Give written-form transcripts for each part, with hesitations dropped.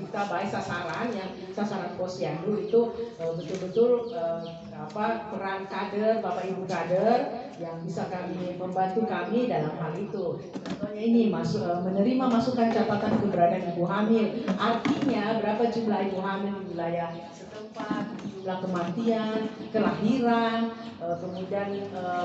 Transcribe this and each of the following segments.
kita baik sasaran posyandu itu betul-betul peran kader, Bapak Ibu kader yang bisa membantu kami dalam hal itu. Contohnya ini menerima masukan catatan keberadaan ibu hamil. Artinya berapa jumlah ibu hamil di wilayah setempat, jumlah kematian, kelahiran, kemudian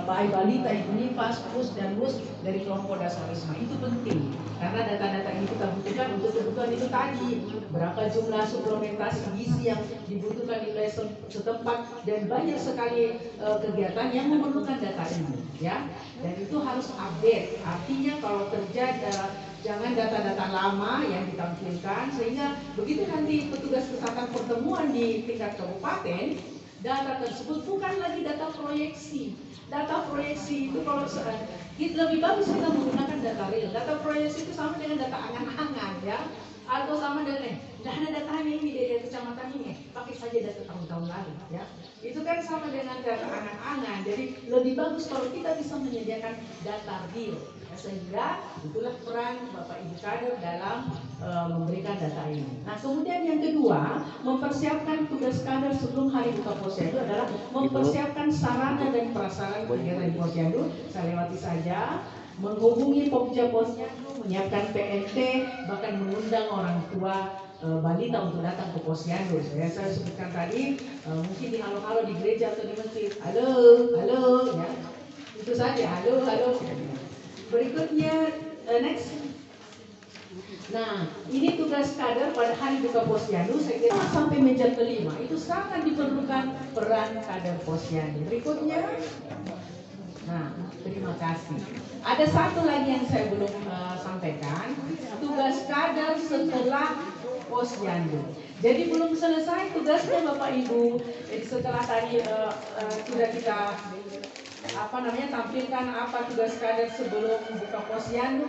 bayi balita, ibu nifas, pus dan mus dari kelompok Dasarisma. Itu penting karena data-data ini kita butuhkan untuk kebutuhan itu tadi. Berapa jumlah suplementasi gizi yang dibutuhkan di wilayah setempat, dan banyak sekali kegiatan yang memerlukan data ini, ya. Dan itu harus update. Artinya kalau terjadi jangan data-data lama yang ditampilkan, sehingga begitu nanti petugas kesehatan pertemuan di tingkat kabupaten, data tersebut bukan lagi data proyeksi. Data proyeksi itu kalau lebih bagus kita menggunakan data real. Data proyeksi itu sama dengan data angan-angan, ya, atau sama dengan tidak ada datanya ini dari kecamatan ini, pakai saja data tahun-tahun lalu, ya. Itu kan sama dengan data angan-angan. Jadi lebih bagus kalau kita bisa menyediakan data real, ya, sehingga itulah peran Bapak Ibu kader dalam memberikan data ini. Nah, kemudian yang kedua, mempersiapkan tugas kader sebelum hari buka posyandu adalah mempersiapkan sarana dan prasarana kegiatan di posyandu. Saya lewati saja. Menghubungi Pokja Posyandu, menyiapkan PNT, bahkan mengundang orang tua balita untuk datang ke posyandu. Saya sebutkan tadi, mungkin di halo-halo di gereja atau di masjid, halo, ya. Itu saja, halo. Berikutnya, next. Nah, ini tugas kader pada hari buka posyandu. Saya kira sampai meja kelima itu sangat diperlukan peran kader posyandu. Berikutnya. Nah, terima kasih. Ada satu lagi yang saya belum sampaikan, tugas kader setelah posyandu. Jadi belum selesai tugasnya Bapak Ibu. Jadi setelah tadi sudah kita tampilkan apa tugas kader sebelum buka posyandu,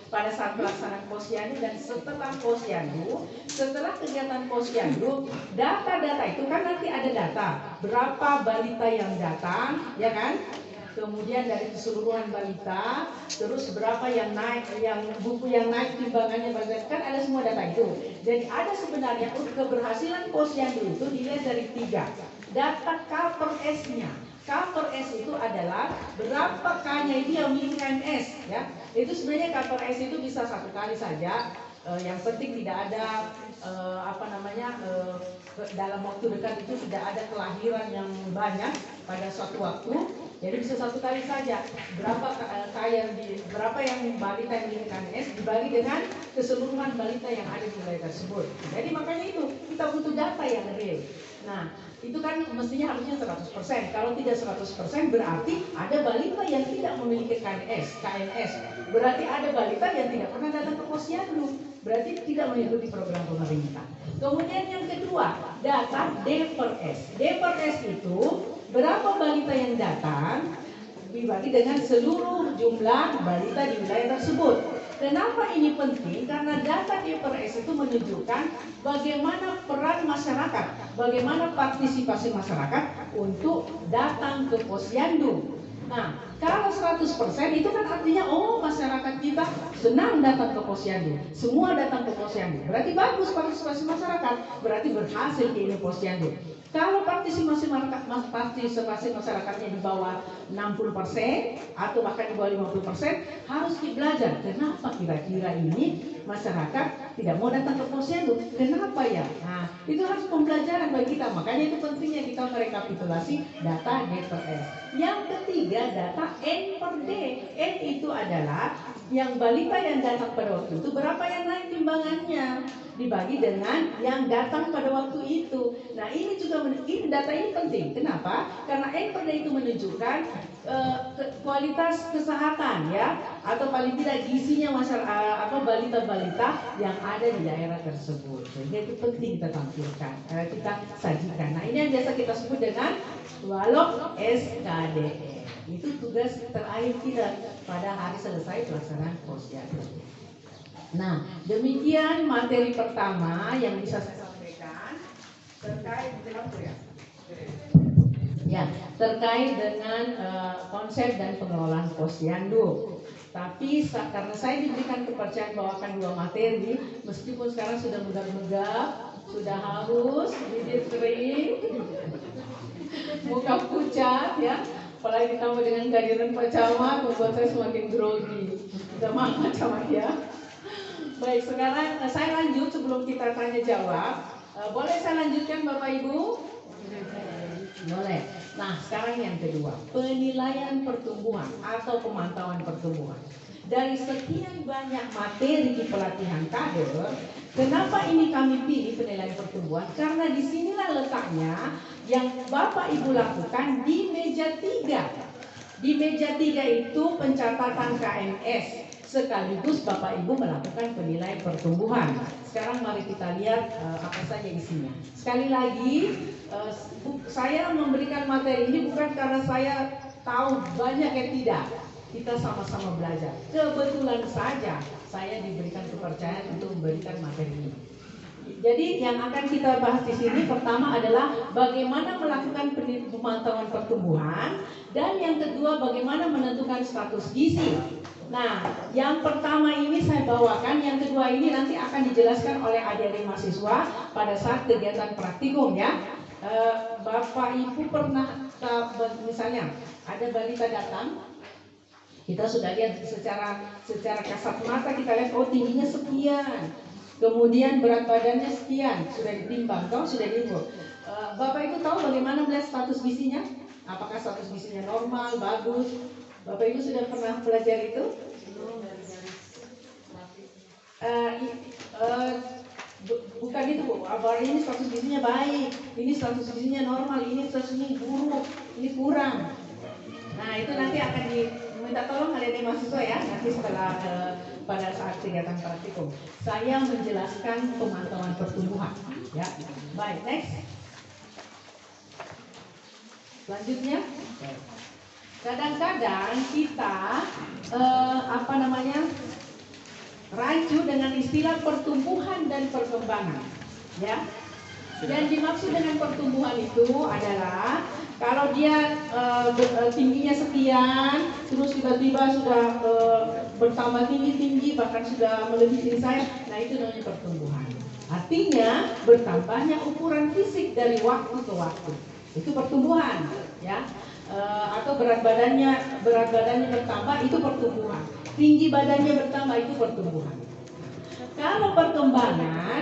pada saat pelaksanaan posyandu dan setelah posyandu. Setelah kegiatan posyandu, data-data itu kan nanti ada data berapa balita yang datang, ya kan? Kemudian dari keseluruhan balita, terus berapa yang naik, yang buku yang naik timbangannya, kan ada semua data itu. Jadi ada sebenarnya keberhasilan posyandu itu dilihat dari 3. Data K/S-nya. K/S itu adalah berapa K-nya itu yang milik KMS, ya. Itu sebenarnya K/S itu bisa 1 kali saja. Yang penting tidak ada dalam waktu dekat itu tidak ada kelahiran yang banyak pada suatu waktu. Jadi bisa 1 kali saja. Berapa yang balita yang milik KMS dibagi dengan keseluruhan balita yang ada di wilayah tersebut. Jadi makanya itu kita butuh data yang real. Nah, itu kan mestinya harusnya 100%. Kalau tidak 100% berarti ada balita yang tidak memiliki KMS. Berarti ada balita yang tidak pernah datang ke posyandu. Berarti tidak mengikuti program pemerintah. Kemudian yang kedua, data D/S. D/S itu berapa balita yang datang dibagi dengan seluruh jumlah balita di wilayah tersebut. Kenapa ini penting? Karena data D/S itu menunjukkan bagaimana peran masyarakat, bagaimana partisipasi masyarakat untuk datang ke posyandu. Nah, kalau 100% itu kan artinya masyarakat kita senang datang ke posyandu, semua datang ke posyandu. Berarti bagus partisipasi masyarakat, berarti berhasil di posyandu. Kalau partisipasi masyarakatnya di bawah 60% atau bahkan di bawah 50%, harus belajar kenapa kira-kira ini masyarakat tidak mau datang ke posyandu. Kenapa ya? Nah, itu harus pembelajaran bagi kita. Makanya itu pentingnya kita merekapitulasi data D/S. Yang ketiga, data N/D. N itu adalah yang balita yang datang pada waktu itu, berapa yang naik timbangannya dibagi dengan yang datang pada waktu itu. Nah, ini juga data ini penting. Kenapa? Karena N/D itu menunjukkan kualitas kesehatan, ya, atau paling tidak gizinya balita-balita yang ada di daerah tersebut. Jadi itu penting kita tampilkan, kita sajikan. Nah, ini yang biasa kita sebut dengan Walok SKDN. Itu tugas terakhir kita pada hari selesai pelaksanaan posyandu. Nah, demikian materi pertama yang bisa saya sampaikan terkait terkait dengan konsep dan pengelolaan posyandu. Tapi karena saya diberikan kepercayaan bawakan 2 materi, meskipun sekarang sudah megap-megap, sudah haus, bibir kering, muka pucat ya, apalagi ditambah dengan kehadiran Pak Camat membuat saya semakin grogi. Minta maaf Pak Camat ya. Baik, sekarang saya lanjut sebelum kita tanya jawab. Boleh saya lanjutkan Bapak Ibu? Boleh. Nah, sekarang yang kedua, penilaian pertumbuhan atau pemantauan pertumbuhan. Dari sekian banyak materi di pelatihan kader, kenapa ini kami pilih penilaian pertumbuhan? Karena disinilah letaknya yang Bapak Ibu lakukan di meja 3. Di meja 3 itu pencatatan KMS, sekaligus Bapak Ibu melakukan penilaian pertumbuhan. Sekarang mari kita lihat apa saja isinya. Sekali lagi, saya memberikan materi ini bukan karena saya tahu banyak yang tidak. Kita sama-sama belajar. Kebetulan saja saya diberikan kepercayaan untuk memberikan materi ini. Jadi yang akan kita bahas di sini pertama adalah bagaimana melakukan pemantauan pertumbuhan, dan yang kedua bagaimana menentukan status gizi. Nah, yang pertama ini saya bawakan, yang kedua ini nanti akan dijelaskan oleh adik-adik mahasiswa pada saat kegiatan praktikum ya. Bapak Ibu pernah misalnya ada balita datang, kita sudah lihat secara kasat mata, kita lihat oh tingginya sekian, kemudian berat badannya sekian, sudah ditimbang, sudah diukur. Bapak Ibu tahu bagaimana melihat status gizinya? Apakah status gizinya normal, bagus? Bapak Ibu sudah pernah belajar itu? Bukan itu Bu, ini status gizinya baik, ini status gizinya normal, ini status gizinya buruk, ini kurang. Nah itu nanti akan diminta tolong adik-adik mahasiswa ya, nanti setelah pada saat kegiatan praktikum saya menjelaskan pemantauan pertumbuhan ya. Baik, next. Selanjutnya, kadang-kadang kita rancu dengan istilah pertumbuhan dan perkembangan ya. Yang dimaksud dengan pertumbuhan itu adalah kalau dia tingginya sekian, terus tiba-tiba sudah bertambah tinggi, bahkan sudah melebihi tinggi saya, nah itu namanya pertumbuhan. Artinya bertambahnya ukuran fisik dari waktu ke waktu, itu pertumbuhan, ya. Atau berat badannya bertambah, itu pertumbuhan. Tinggi badannya bertambah, itu pertumbuhan. Kalau perkembangan,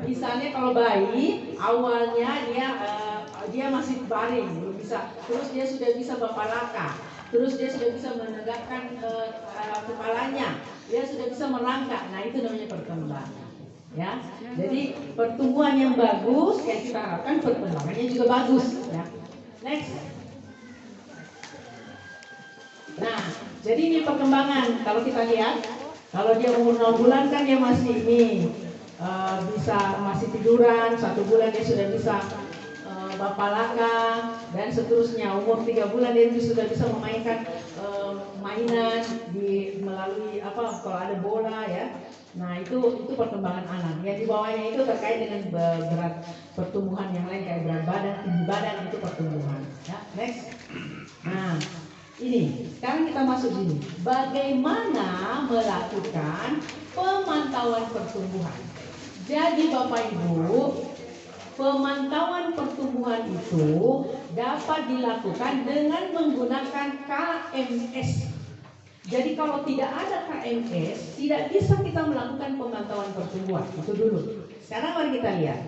misalnya kalau bayi awalnya dia masih baring, belum bisa, terus dia sudah bisa bapalaka, terus dia sudah bisa menegakkan kepalanya, dia sudah bisa merangkak, nah itu namanya perkembangan, ya. Jadi pertumbuhan yang bagus yang kita harapkan perkembangannya juga bagus, ya. Next. Nah, jadi ini perkembangan. Kalau kita lihat, kalau dia umur 0 bulan kan dia masih masih tiduran, 1 bulan dia sudah bisa bapalaka dan seterusnya. Umur 3 bulan dia sudah bisa memainkan mainan melalui kalau ada bola ya. Nah itu perkembangan anak. Yang di bawahnya itu terkait dengan berat pertumbuhan yang lain kayak berat badan, tinggi badan, itu pertumbuhan. Ya, next. Nah ini sekarang kita masuk sini. Bagaimana melakukan pemantauan pertumbuhan? Jadi Bapak Ibu, pemantauan pertumbuhan itu dapat dilakukan dengan menggunakan KMS. Jadi kalau tidak ada KMS, tidak bisa kita melakukan pemantauan pertumbuhan. Itu dulu. Sekarang mari kita lihat.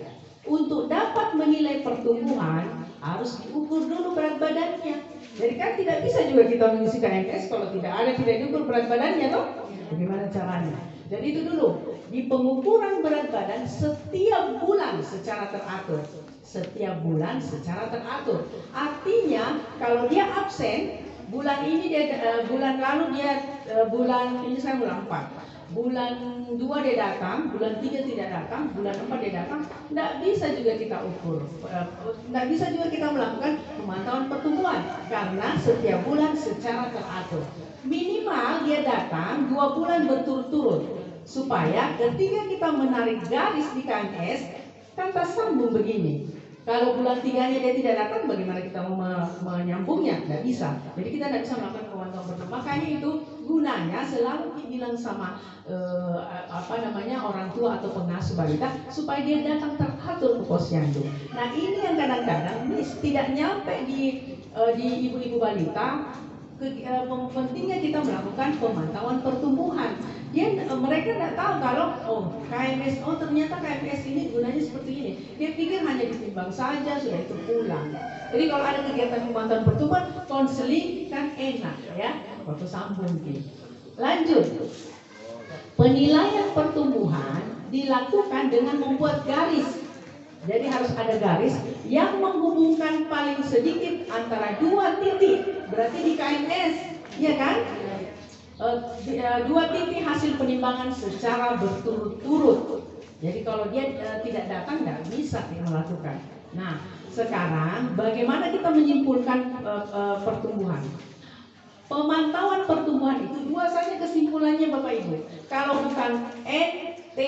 Untuk dapat menilai pertumbuhan, harus diukur dulu berat badannya. Jadi kan tidak bisa juga kita mengisi KMS kalau tidak diukur berat badannya, toh? Bagaimana caranya? Jadi itu dulu, di pengukuran berat badan setiap bulan secara teratur. Setiap bulan secara teratur. Artinya kalau dia absen, bulan ini bulan lalu bulan ini saya bulan 4. Bulan 2 dia datang, bulan 3 tidak datang, bulan 4 dia datang, tidak bisa juga kita ukur. Tidak bisa juga kita melakukan pemantauan pertumbuhan karena setiap bulan secara teratur. Minimal dia datang 2 bulan berturut-turut supaya ketika kita menarik garis di KMS kan tersambung begini. Kalau bulan 3-nya dia tidak datang, bagaimana kita mau menyambungnya? Tidak bisa. Jadi kita tidak bisa melakukan pemantauan pertumbuhan. Makanya itu gunanya selalu bilang sama orang tua atau pengasuh balita supaya dia datang teratur ke posyandu. Nah ini yang kadang-kadang tidak nyampe di ibu-ibu balita. Pentingnya kita melakukan pemantauan pertumbuhan. Mereka tidak tahu kalau KMS, ternyata KMS ini gunanya seperti ini. Dia pikir hanya ditimbang saja sudah itu pulang. Jadi kalau ada kegiatan pemantauan pertumbuhan, konseling kan enak ya, waktu sambung gitu. Lanjut, penilaian pertumbuhan dilakukan dengan membuat garis. Jadi harus ada garis yang menghubungkan paling sedikit antara dua titik. Berarti di KMS, ya kan? Dua titik hasil penimbangan secara berturut-turut. Jadi kalau dia tidak datang, nggak bisa melakukan. Nah, sekarang bagaimana kita menyimpulkan pertumbuhan? Pemantauan pertumbuhan itu dua saja kesimpulannya Bapak Ibu. Kalau bukan N, T.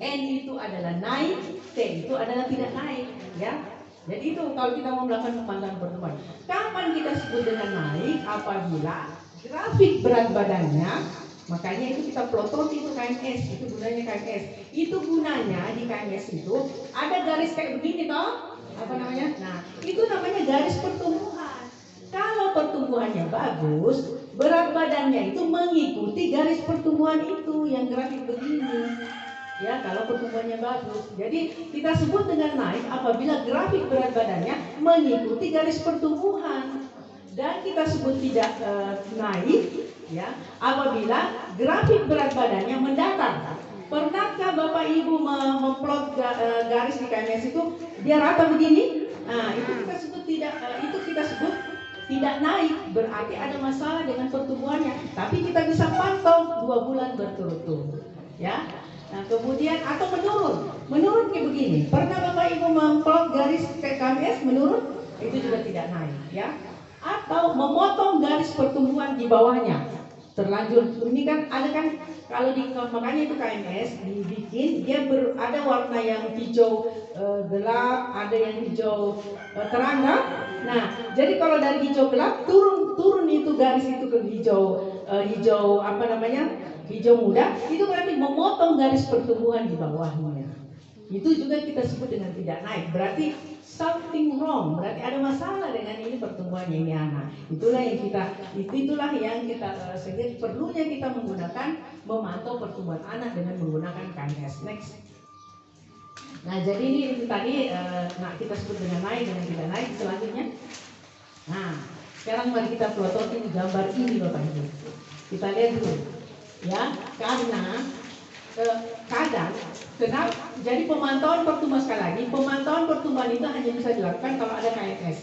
N itu adalah naik, T itu adalah tidak naik, ya. Jadi itu kalau kita mau melakukan pemantauan pertumbuhan. Kapan kita sebut dengan naik? Apabila grafik berat badannya, makanya itu kita plototi itu KMS, itu gunanya KMS. Itu gunanya di KMS itu ada garis kayak begini toh, apa namanya? Nah, itu namanya garis pertumbuhan. Kalau pertumbuhannya bagus, berat badannya itu mengikuti garis pertumbuhan itu yang grafik begini. Ya, kalau pertumbuhannya bagus. Jadi kita sebut dengan naik apabila grafik berat badannya mengikuti garis pertumbuhan. Dan kita sebut tidak naik ya apabila grafik berat badannya mendatar. Pernahkah Bapak Ibu memplot garis di KMS itu dia rata begini? Nah, itu kita sebut tidak naik, berarti ada masalah dengan pertumbuhannya. Tapi kita bisa pantau 2 bulan berturut-turut. Ya. Nah, kemudian atau menurun kayak begini. Pernah Bapak Ibu memplot garis KMS menurun? Itu juga tidak naik, ya. Atau memotong garis pertumbuhan di bawahnya. Terlanjur ini kan ada kan kalau makanya itu KMS dibikin dia ada warna yang hijau gelap, ada yang hijau terang. Nah, jadi kalau dari hijau gelap turun itu garis itu ke hijau hijau muda, itu berarti memotong garis pertumbuhan di bawahnya. Itu juga kita sebut dengan tidak naik. Berarti something wrong, berarti ada masalah dengan ini pertumbuhannya ini anak. Itulah yang kita sehingga perlunya kita memantau pertumbuhan anak dengan menggunakan KMS. Next. Nah, jadi ini tadi kita sebut dengan naik dengan tidak naik. Selanjutnya, nah sekarang mari kita plototin gambar ini Bapak Ibu. Kita lihat dulu, ya, karena kadang kenapa jadi pemantauan pertumbuhan sekali lagi, pemantauan pertumbuhan itu hanya bisa dilakukan kalau ada KMS.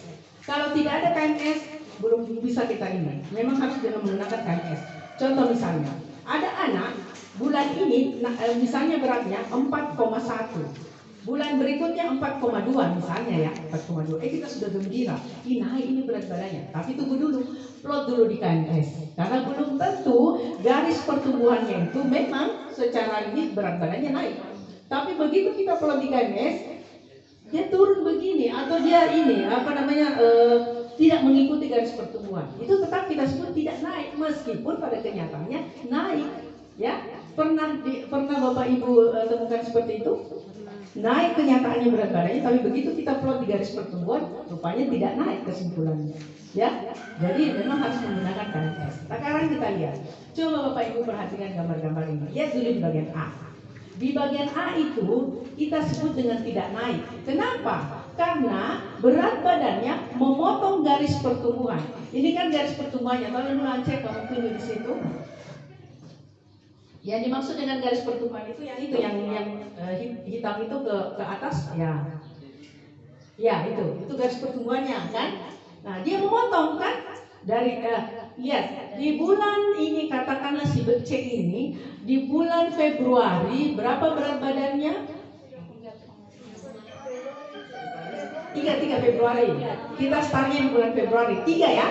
Kalau tidak ada KMS belum bisa kita ini. Memang harus dengan menggunakan KMS. Contoh misalnya, ada anak bulan ini misalnya beratnya 4,1. Bulan berikutnya 4,2 misalnya ya, 4,2. Kita sudah gembira. Ini berat badannya. Tapi tunggu dulu, plot dulu di KMS. Karena belum tentu garis pertumbuhannya itu memang secara ini berat badannya naik. Tapi begitu kita plot di KMS, dia turun begini atau dia tidak mengikuti garis pertumbuhan. Itu tetap kita sebut tidak naik meskipun pada kenyataannya naik. Ya, pernah Bapak Ibu temukan seperti itu? Naik kenyataannya berat badannya, tapi begitu kita plot di garis pertumbuhan, rupanya tidak naik kesimpulannya. Ya, jadi memang harus menggunakan KMS. Sekarang kita lihat. Coba Bapak Ibu perhatikan gambar-gambar ini. Lihat dulu di bagian A. Di bagian A itu kita sebut dengan tidak naik. Kenapa? Karena berat badannya memotong garis pertumbuhan. Ini kan garis pertumbuhannya. Kalau dulu cek kamu tunjuk di situ. Yang dimaksud dengan garis pertumbuhan itu yang hitam itu ke atas ya. Ya, itu garis pertumbuhannya kan. Nah, dia memotong kan dari lihat di bulan ini katakanlah si C ini di bulan Februari berapa berat badannya? 3 Februari. Kita startnya di bulan Februari 3 ya?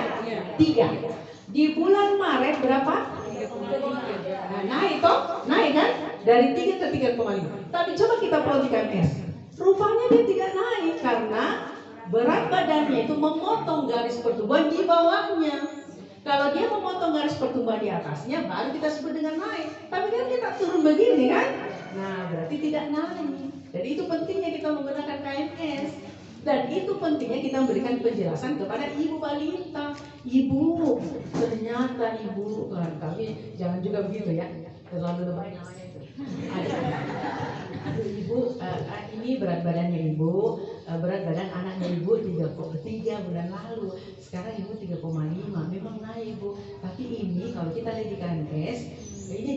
3. Di bulan Maret berapa? Naik kan? Dari 3 ke 3,5. Tapi coba kita plot di KMS. Rupanya dia tidak naik karena berat badannya itu memotong garis pertumbuhan di bawahnya. Kalau dia memotong garis pertumbuhan di atasnya, baru kita sebut dengan naik. Tapi kan kita turun begini kan? Nah, berarti tidak naik. Jadi itu pentingnya kita menggunakan KNS. Dan itu pentingnya kita memberikan penjelasan kepada ibu balita. Ibu, ternyata ibu, kami jangan juga begitu ya, terlalu lebay namanya itu. Aduh ibu, ini berat badannya ibu, berat badan anaknya ibu 3 bulan lalu. Sekarang ibu 3,5, memang naik ibu. Tapi ini kalau kita lihat di KNS, ini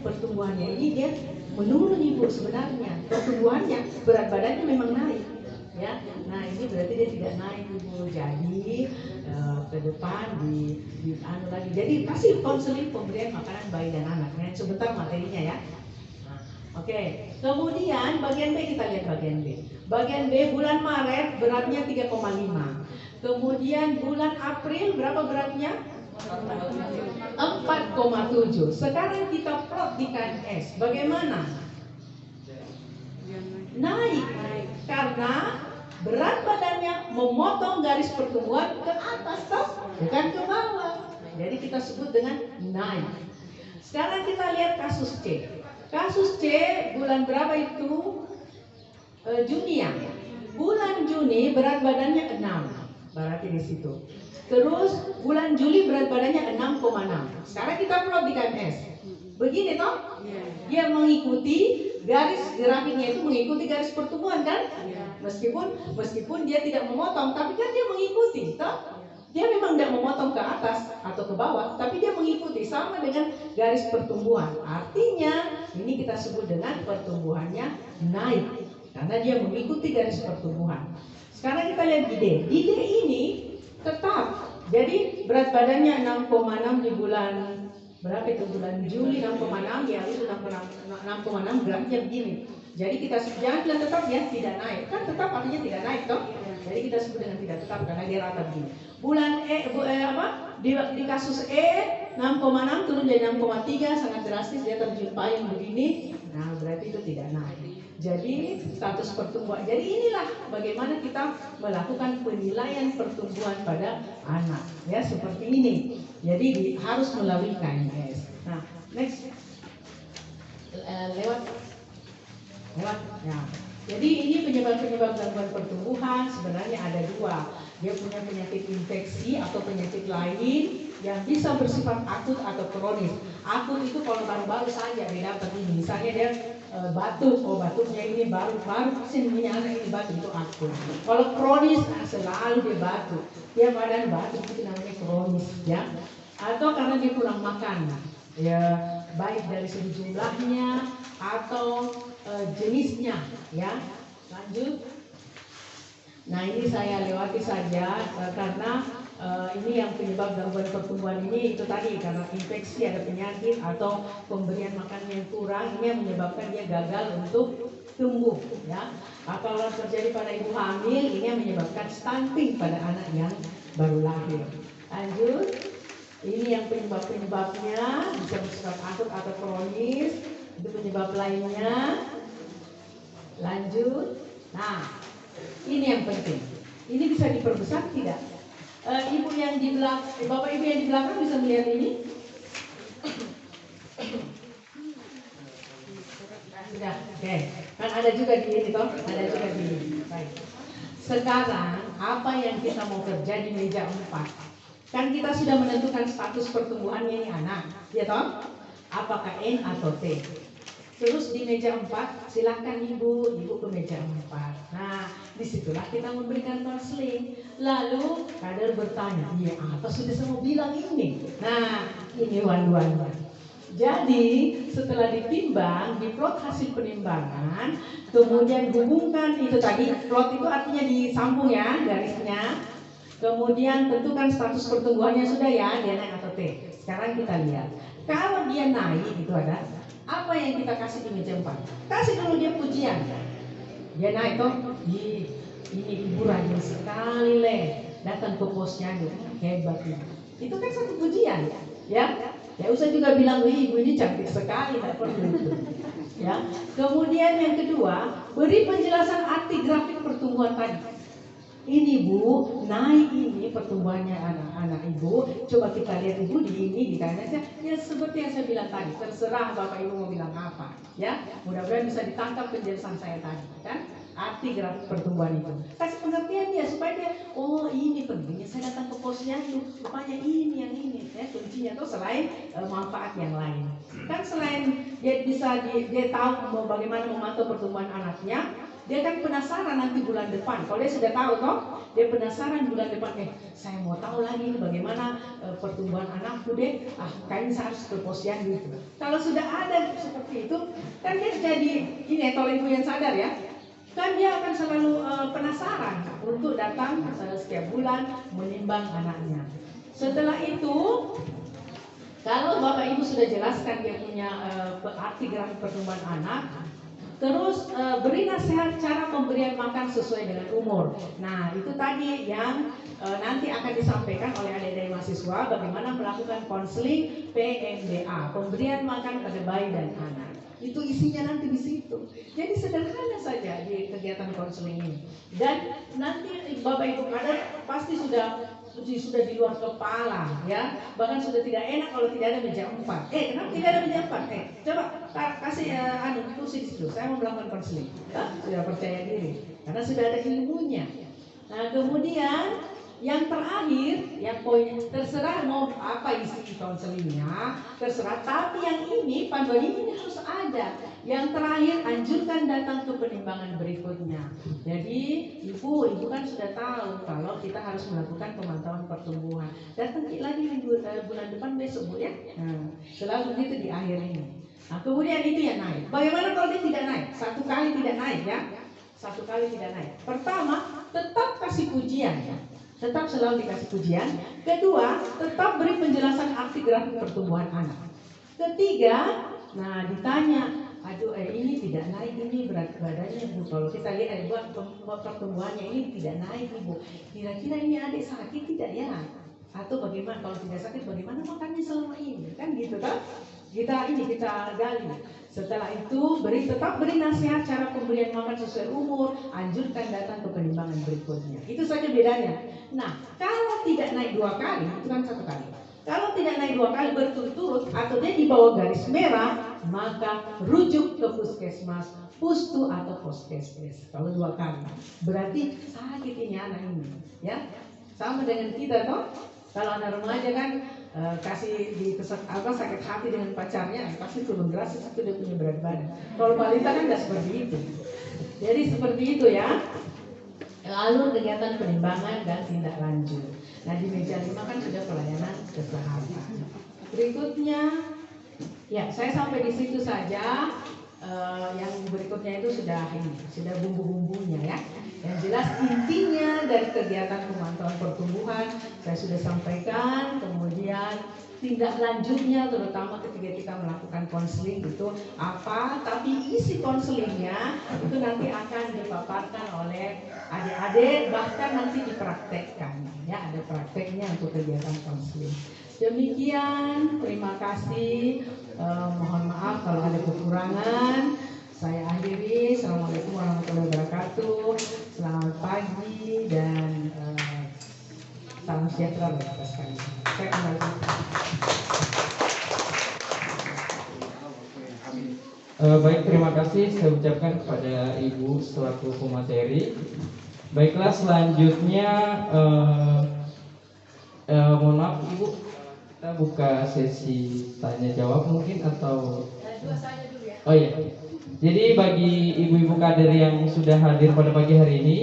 pertumbuhannya ini dia menurun ibu sebenarnya. Pertumbuhannya, berat badannya memang naik. Ya, nah ini berarti dia tidak naik ibu. Jadi ke depan di anu lagi. Jadi kasih konseling pemberian makanan bayi dan anak. Nah, sebentar materinya ya. Oke. Kemudian bagian B, kita lihat bagian B. Bagian B bulan Maret beratnya 3,5. Kemudian bulan April berapa beratnya? 4,7. Sekarang kita plot di KNS. Bagaimana? Naik. Karena berat badannya memotong garis pertumbuhan ke atas toh, bukan ke bawah. Jadi kita sebut dengan naik. Sekarang kita lihat kasus C. Kasus C bulan berapa itu? Juni ya. Bulan Juni berat badannya 6. Berarti di situ. Terus bulan Juli berat badannya 6,6. Sekarang kita plot di KNS. Begini toh? Dia mengikuti garis grafiknya itu mengikuti garis pertumbuhan kan? Meskipun dia tidak memotong, tapi kan dia mengikuti toh? Dia memang tidak memotong ke atas atau ke bawah, tapi dia mengikuti sama dengan garis pertumbuhan. Artinya ini kita sebut dengan pertumbuhannya naik karena dia mengikuti garis pertumbuhan. Sekarang kita lihat di D. Di D ini tetap. Jadi berat badannya 6,6 di bulan berapa itu? Bulan Juli 6,6, ya itu 6,6 gramnya begini. Jadi kita jangan bilang tetap ya, tidak naik. Kan tetap artinya tidak naik toh. Jadi kita sebut dengan tidak tetap karena dia rata begini. Bulan di kasus E 6,6 turun jadi 6,3, sangat drastis dia terjun payung begini. Nah, berarti itu tidak naik. Jadi status pertumbuhan. Jadi inilah bagaimana kita melakukan penilaian pertumbuhan pada anak. Ya, seperti ini. Jadi harus melalui KNS. Nah, next. Lewat. Ya. Jadi ini penyebab gangguan pertumbuhan sebenarnya ada 2. Dia punya penyakit infeksi atau penyakit lain yang bisa bersifat akut atau kronis. Akut itu kalau baru-baru saja dia dapat ini. Misalnya dia batuk, batuknya ini baru vaksin punya anak ini batuk, itu akut. Kalau kronis, selalu dia batuk. Dia badan batuk, itu namanya kronis ya. Atau karena dia kurang makan, ya baik dari segi jumlahnya atau jenisnya ya. Lanjut. Nah ini saya lewati saja karena ini yang penyebab gangguan pertumbuhan ini itu tadi karena infeksi, ada penyakit atau pemberian makan yang kurang, ini yang menyebabkan dia gagal untuk tumbuh ya. Atau kalau terjadi pada ibu hamil, ini yang menyebabkan stunting pada anak yang baru lahir. Lanjut. Ini yang penyebabnya bisa bersifat akut atau kronis. Itu penyebab lainnya. Lanjut. Nah, ini yang penting. Ini bisa diperbesar tidak? Ibu yang di belakang, bapak ibu yang di belakang bisa melihat ini? Sudah, oke. Kan ada juga di ini toh, ada juga di ini. Baik. Sekarang apa yang kita mau kerja di meja 4? Kan kita sudah menentukan status pertumbuhannya ini anak, ya toh? Apakah N atau T? Terus di meja 4, silakan ibu ke meja 4. Nah, disitulah kita memberikan konseling. Lalu kader bertanya, iya apa sudah saya mau bilang ini? Nah, ini wan-wannya. Jadi setelah ditimbang, diplot hasil penimbangan, kemudian hubungkan itu tadi, plot itu artinya disambung ya garisnya. Kemudian tentukan status pertumbuhannya sudah ya, dia naik atau T. Sekarang kita lihat, kalau dia naik itu ada apa yang kita kasih di meja 4? Kasih dulu dia pujian. Dia naik toh, ini ibu rajin sekali datang ke posyandu, hebat ya. Itu kan satu pujian ya. Ya usah juga bilang ibu ini cantik sekali, tidak perlu itu. Ya. Kemudian yang kedua, beri penjelasan arti grafik pertumbuhan tadi. Ini Bu, naik ini pertumbuhannya anak-anak Ibu. Coba kita lihat Ibu di ini ditanya aja. Ya seperti yang saya bilang tadi, terserah Bapak Ibu mau bilang apa. Ya, mudah-mudahan bisa ditangkap penjelasan saya tadi, kan? Arti grafik pertumbuhan itu. Kasih pengertian dia supaya dia, oh ini pentingnya saya datang ke posyandu. Rupanya ini yang ini, ya kuncinya tuh selain manfaat yang lain. Kan selain dia bisa dia tahu bagaimana memantau pertumbuhan anaknya. Dia kan penasaran nanti bulan depan. Kalau dia sudah tahu toh, dia penasaran bulan depan. Saya mau tahu lagi bagaimana pertumbuhan anakku deh. Kayaknya saya harus ke posyandu gitu. Kalau sudah ada seperti itu, kan dia jadi ini. Kalau ibu yang sadar ya, kan dia akan selalu penasaran untuk datang setiap bulan menimbang anaknya. Setelah itu, kalau Bapak Ibu sudah jelaskan dia punya arti grafik pertumbuhan anak. Terus beri nasihat cara pemberian makan sesuai dengan umur. Nah itu tadi yang nanti akan disampaikan oleh adik-adik mahasiswa bagaimana melakukan konseling PMDA, pemberian makan pada bayi dan anak. Itu isinya nanti di situ. Jadi sederhana saja di kegiatan konseling ini. Dan nanti Bapak Ibu kader pasti sudah di luar kepala ya, bahkan sudah tidak enak kalau tidak ada meja 4. Kenapa tidak ada meja 4? Coba kasih kursi di situ. Saya mau melakukan konseling. Sudah percaya diri karena sudah ada ilmunya. Nah kemudian yang terakhir, yang poin terserah mau apa isi konselingnya, terserah. Tapi yang ini panduan ini harus ada. Yang terakhir, anjurkan datang ke penimbangan berikutnya. Jadi ibu kan sudah tahu kalau kita harus melakukan pemantauan pertumbuhan. Datang lagi bulan depan besok Bu ya. Nah, selalu begitu di akhir ini. Nah kemudian itu yang naik. Bagaimana kalau dia tidak naik? Satu kali tidak naik ya. Satu kali tidak naik. Pertama, tetap kasih pujian ya. Tetap selalu dikasih pujian. Kedua, tetap beri penjelasan arti grafik pertumbuhan anak. Ketiga, nah ditanya, aduh ini tidak naik ini berat badannya Bu. Kalau kita lihat buat pertumbuhannya ini tidak naik Bu. Kira-kira ini adik sakit tidak ya? Atau bagaimana kalau tidak sakit bagaimana makannya selama ini? Kan gitu kan? Kita gali. Setelah itu tetap beri nasihat cara pemberian makan sesuai umur, anjurkan datang ke penimbangan berikutnya. Itu saja bedanya. Nah, kalau tidak naik 2 kali, itu kan 1 kali. Kalau tidak naik 2 kali berturut-turut atau dia di bawah garis merah, maka rujuk ke puskesmas, pustu atau poskesdes. Kalau 2 kali, berarti sakit ini anak ini, ya. Sama dengan kita toh. Kalau anak remaja kan kasih sakit hati dengan pacarnya, pasti turun drastis itu dia punya berat badan. Kalau balita kan nggak seperti itu. Jadi seperti itu ya. Lalu kegiatan penimbangan dan tindak lanjut. Nah di meja 5 kan sudah pelayanan kesehatan. Berikutnya, ya saya sampai di situ saja. Yang berikutnya itu sudah bumbu-bumbunya ya. Yang jelas intinya dari kegiatan pemantauan pertumbuhan saya sudah sampaikan. Kemudian tindak lanjutnya terutama ketika kita melakukan konseling itu apa, tapi isi konselingnya itu nanti akan dipaparkan oleh adik-adik, bahkan nanti dipraktekkan ya, ada prakteknya untuk kegiatan konseling. Demikian, terima kasih. Mohon maaf kalau ada kekurangan. Saya akhiri. Assalamualaikum warahmatullahi wabarakatuh. Selamat pagi dan salam sejahtera bagi kita sekalian. Saya kembali. Baik, terima kasih saya ucapkan kepada Ibu selaku pemateri. Baiklah, selanjutnya mohon maaf Ibu, kita buka sesi tanya jawab mungkin atau Dua saja dulu ya. Oh iya. Jadi bagi ibu-ibu kader yang sudah hadir pada pagi hari ini,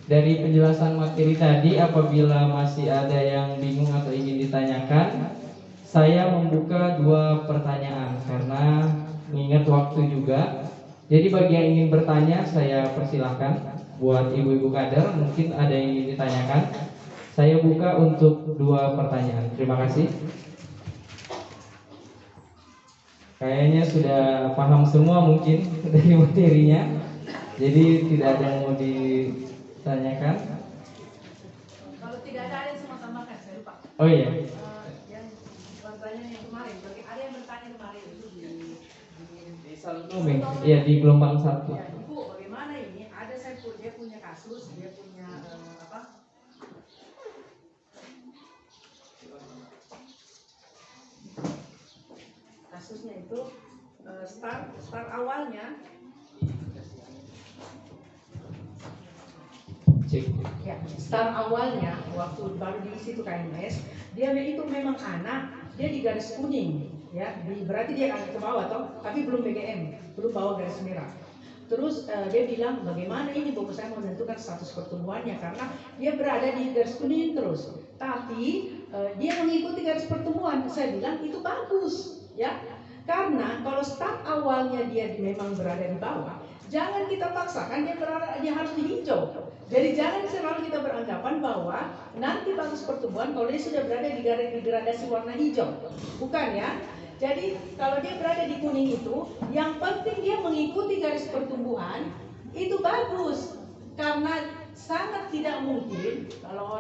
dari penjelasan materi tadi apabila masih ada yang bingung atau ingin ditanyakan, saya membuka 2 pertanyaan karena mengingat waktu juga. Jadi bagi yang ingin bertanya saya persilahkan. Buat ibu-ibu kader mungkin ada yang ingin ditanyakan. Saya buka untuk 2 pertanyaan. Terima kasih. Kayaknya sudah paham semua mungkin dari materinya. Jadi tidak ada yang mau ditanyakan. Kalau tidak ada yang semua tambahkan, saya lupa. Oh iya. Yang pertanyaan yang kemarin, bagi ada yang bertanya kemarin itu Di Salutome, ya di gelombang 1. ya, Ibu, bagaimana ini? Dia punya kasus, dia punya start awalnya ya, start awalnya waktu baru diisi itu KMS, dia itu memang anak, dia di garis kuning, ya, berarti dia akan ke bawah toh, tapi belum BGM, belum bawa garis merah. Terus dia bilang bagaimana ini Bapak saya menentukan status pertumbuhannya karena dia berada di garis kuning terus, tapi dia mengikuti garis pertumbuhan. Saya bilang itu bagus, ya, karena kalau start awalnya dia memang berada di bawah, jangan kita paksakan dia harus di hijau. Jadi jangan selalu kita beranggapan bahwa nanti bagus pertumbuhan kalau dia sudah berada di garis gradasi warna hijau. Bukan ya. Jadi kalau dia berada di kuning itu, yang penting dia mengikuti garis pertumbuhan, itu bagus. Karena sangat tidak mungkin kalau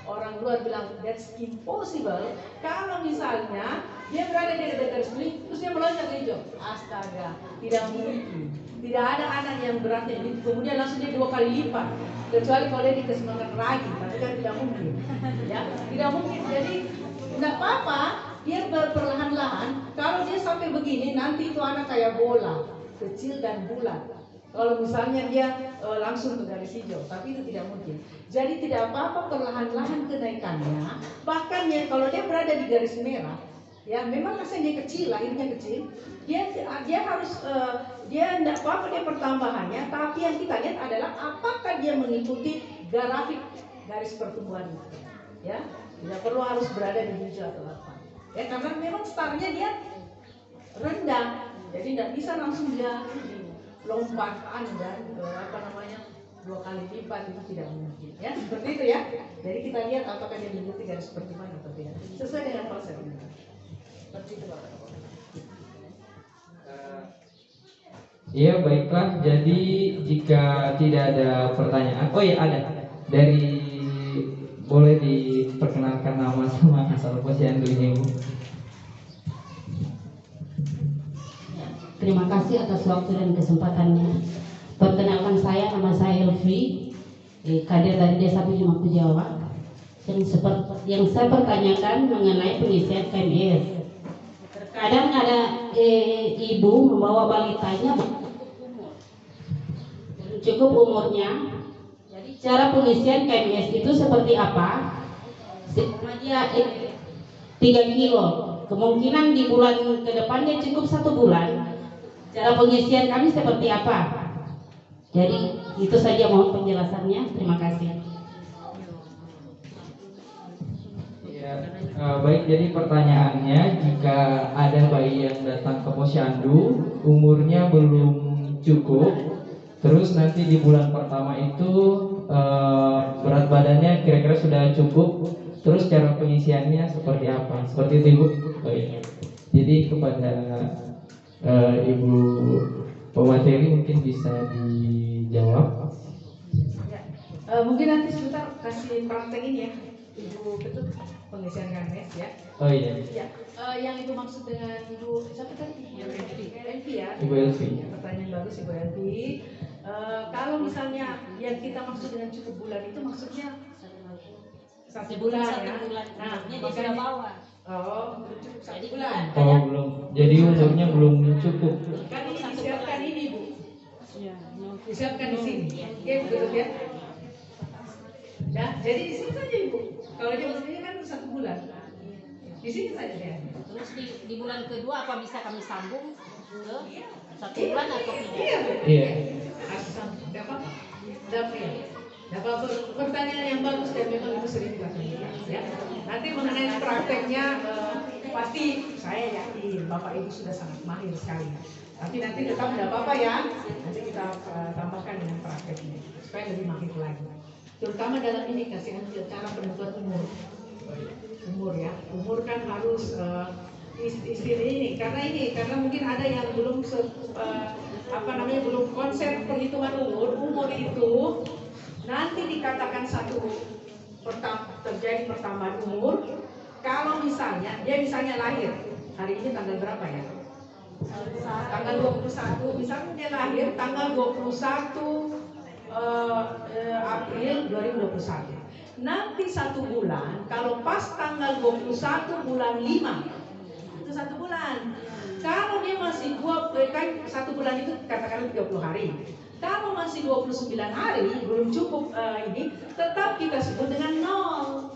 orang luar bilang that's impossible, kalau misalnya dia berada di garis kuning terus dia meloncat ke hijau. Astaga, tidak mungkin. Tidak ada anak yang beratnya ini kemudian langsung dia 2 kali lipat, kecuali kalau dia dikasih makan lagi, tapi kan tidak mungkin, ya, tidak mungkin. Jadi tidak apa-apa, dia perlahan-lahan. Kalau dia sampai begini, nanti itu anak kayak bola, kecil dan bulat. Kalau misalnya dia langsung ke garis hijau, tapi itu tidak mungkin. Jadi tidak apa-apa perlahan-lahan kenaikannya. Bahkan ya kalau dia berada di garis merah, ya memang rasanya kecil, lahirnya kecil. Dia harus dia tidak apa-apa dia pertambahannya, tapi yang kita lihat adalah apakah dia mengikuti grafik garis pertumbuhan itu. Ya, tidak perlu harus berada di hijau atau apa. Ya karena memang startnya dia rendah, jadi tidak bisa langsung dia lompatan dan 2 kali lipat, itu tidak mungkin. Ya seperti itu ya. Jadi kita lihat apakah dia mengikuti garis pertumbuhan atau tidak sesuai dengan konsep ini. Seperti itu Bapak. Iya baiklah, jadi jika tidak ada pertanyaan, oh iya ada, dari boleh diperkenalkan nama sama asal posyandunya Ibu. Terima kasih atas waktu dan kesempatannya. Perkenalkan nama saya Elvi, kader dari Desa Pujumaktu Jawa. Yang saya pertanyakan mengenai pengisian KMS. Terkadang ada ibu membawa balitanya cukup umurnya. Jadi cara pengisian KMS itu seperti apa? Dia 3 kilo. Kemungkinan di bulan ke depan dia cukup 1 bulan. Cara pengisian kami seperti apa? Jadi itu saja mohon penjelasannya. Terima kasih. Baik, jadi pertanyaannya, jika ada bayi yang datang ke posyandu umurnya belum cukup, terus nanti di bulan pertama itu berat badannya kira-kira sudah cukup, terus cara pengisiannya seperti apa? Seperti itu Ibu. Baik. Jadi kepada Ibu pemateri mungkin bisa dijawab. Ya. Mungkin nanti sebentar kasih praktek ini ya, Ibu Ketut, pengisian KMS ya. Oh iya. Ya. Yang Ibu maksud dengan Ibu siapa tadi? Elvi ya. Ibu Elvi. Pertanyaan bagus Ibu Elvi. Kalau misalnya yang kita maksud dengan cukup bulan itu maksudnya 1 bulan ya. Nah, dia sudah bawa. Oh, belum cukup 1 bulan. Oh belum. Jadi umurnya belum cukup. Kan ini disiapkan ini Bu. Disiapkan di sini. Oke, betul ya. Ya, jadi di sini saja Ibu. Kalau dia umurnya kan 1 bulan. Di sini saja ya. Terus di bulan kedua apa bisa kami sambung ke 1 bulan atau tidak? Iya. Tidak apa-apa. Tidak apa-apa. Pertanyaan yang bagus dan memang itu sering dilakukan. Ya. Nanti mengenai prakteknya pasti saya yakin Bapak Ibu sudah sangat mahir sekali. Tapi nanti tetap tidak apa-apa ya. Nanti kita tambahkan dengan prakteknya supaya lebih mahir lagi. Terutama dalam ini kasih cara penentuan umur ya. Umur kan harus istilah ini karena mungkin ada yang belum belum konsep perhitungan umur itu nanti dikatakan terjadi pertambahan umur kalau misalnya dia lahir hari ini tanggal berapa ya, tanggal 21, misalnya dia lahir tanggal 21 April 2021, nanti 1 bulan kalau pas tanggal 21 bulan 5 itu 1 bulan. Kalau dia masih kan 1 bulan itu katakanlah 30 hari. Kalau masih 29 hari belum cukup ini, tetap kita sebut dengan 0.